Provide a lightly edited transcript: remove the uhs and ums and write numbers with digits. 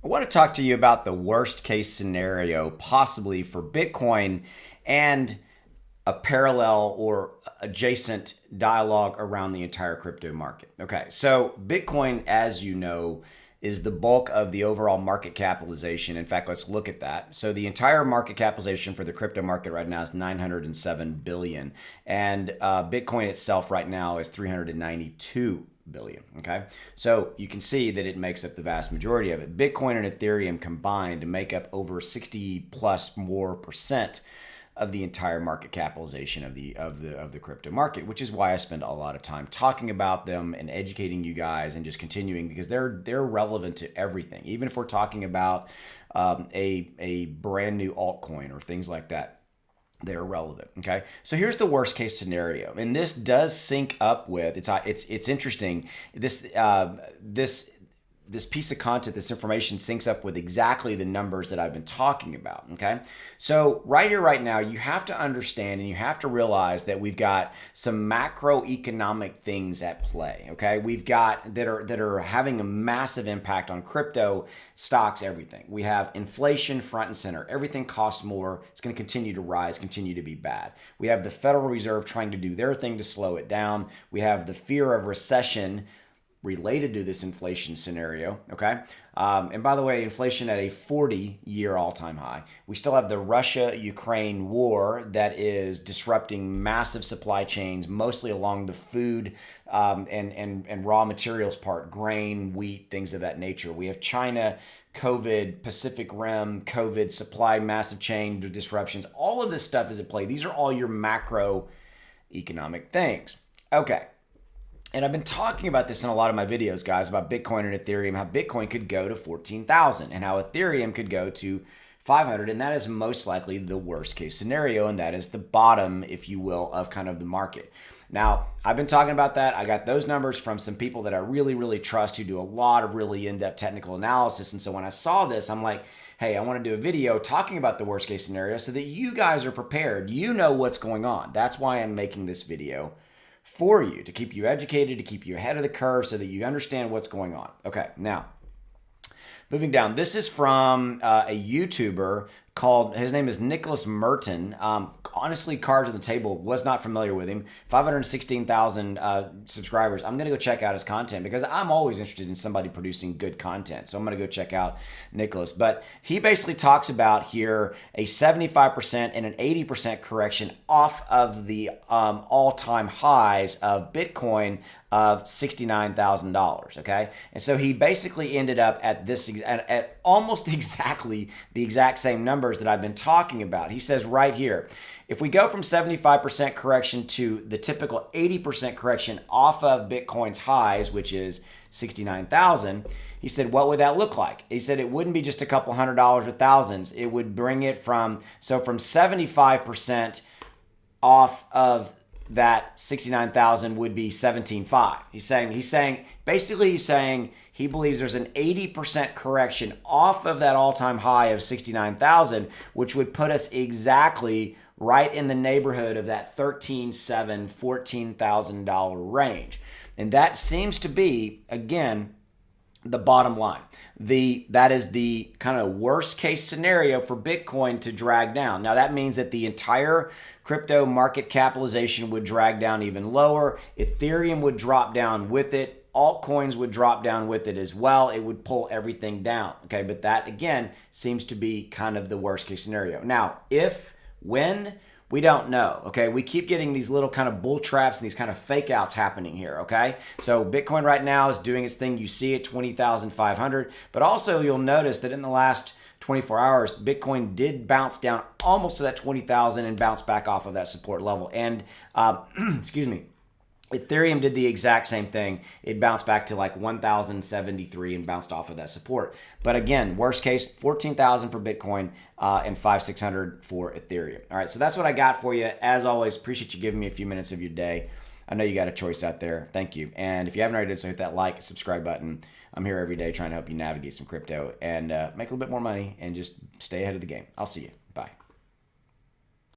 I want to talk to you about the worst case scenario possibly for Bitcoin and a parallel or adjacent dialogue around the entire crypto market. Okay, so Bitcoin, as you know, is the bulk of the overall market capitalization. In fact, let's look at that. So the entire market capitalization for the crypto market right now is 907 billion, and Bitcoin itself right now is 392 billion. Okay, so you can see that it makes up the vast majority of it. Bitcoin and Ethereum combined make up over 60 plus more percent of the entire market capitalization of the crypto market, which is why I spend a lot of time talking about them and educating you guys and just continuing because they're relevant to everything. Even if we're talking about a brand new altcoin or things like that, they're relevant. Okay, so here's the worst case scenario, and this does sync up with it's interesting. This piece of content, this information syncs up with exactly the numbers that I've been talking about. Okay, so right here, right now, you have to understand and you have to realize that we've got some macroeconomic things at play. Okay, we've got that are having a massive impact on crypto stocks, everything. We have inflation front and center. Everything costs more. It's going to continue to rise, continue to be bad. We have the Federal Reserve trying to do their thing to slow it down. We have the fear of recession related to this inflation scenario. Okay. And by the way, inflation at a 40-year all-time high. We still have the Russia-Ukraine war that is disrupting massive supply chains, mostly along the food and raw materials part, grain, wheat, things of that nature. We have China, COVID, Pacific Rim, COVID, supply, massive chain disruptions. All of this stuff is at play. These are all your macroeconomic things. Okay. And I've been talking about this in a lot of my videos, guys, about Bitcoin and Ethereum, how Bitcoin could go to 14,000 and how Ethereum could go to 500. And that is most likely the worst case scenario. And that is the bottom, if you will, of kind of the market. Now, I've been talking about that. I got those numbers from some people that I really, really trust who do a lot of really in-depth technical analysis. And so when I saw this, I'm like, hey, I want to do a video talking about the worst case scenario so that you guys are prepared. You know what's going on. That's why I'm making this video for you, to keep you educated, to keep you ahead of the curve so that you understand what's going on. Okay, now, moving down. This is from a YouTuber called, his name is Nicholas Merton. Honestly, cards on the table, was not familiar with him. 516,000 subscribers. I'm going to go check out his content because I'm always interested in somebody producing good content. So I'm going to go check out Nicholas. But he basically talks about here a 75% and an 80% correction off of the all-time highs of Bitcoin of $69,000. Okay, and so he basically ended up at this at almost exactly the exact same numbers that I've been talking about. He says right here, if we go from 75% correction to the typical 80% correction off of Bitcoin's highs, which is 69,000, he said, what would that look like? He said it wouldn't be just a couple $100s or thousands. It would bring it from 75% off of that 69,000 would be 17.5. He's saying he believes there's an 80% correction off of that all-time high of 69,000, which would put us exactly right in the neighborhood of that $13,700, $14,000 range. And that seems to be, again, the bottom line. That is the kind of worst case scenario for Bitcoin to drag down. Now that means that the entire crypto market capitalization would drag down even lower. Ethereum would drop down with it. Altcoins would drop down with it as well. It would pull everything down. Okay, but that again seems to be kind of the worst case scenario. Now, when, we don't know. Okay, we keep getting these little kind of bull traps and these kind of fake outs happening here. Okay, so Bitcoin right now is doing its thing. You see it 20,500, but also you'll notice that in the last 24 hours, Bitcoin did bounce down almost to that 20,000 and bounce back off of that support level. And excuse me, Ethereum did the exact same thing. It bounced back to like 1,073 and bounced off of that support. But again, worst case, 14,000 for Bitcoin and 5,600 for Ethereum. All right, so that's what I got for you. As always, appreciate you giving me a few minutes of your day. I know you got a choice out there. Thank you. And if you haven't already did so, hit that like, subscribe button. I'm here every day trying to help you navigate some crypto and make a little bit more money and just stay ahead of the game. I'll see you. Bye.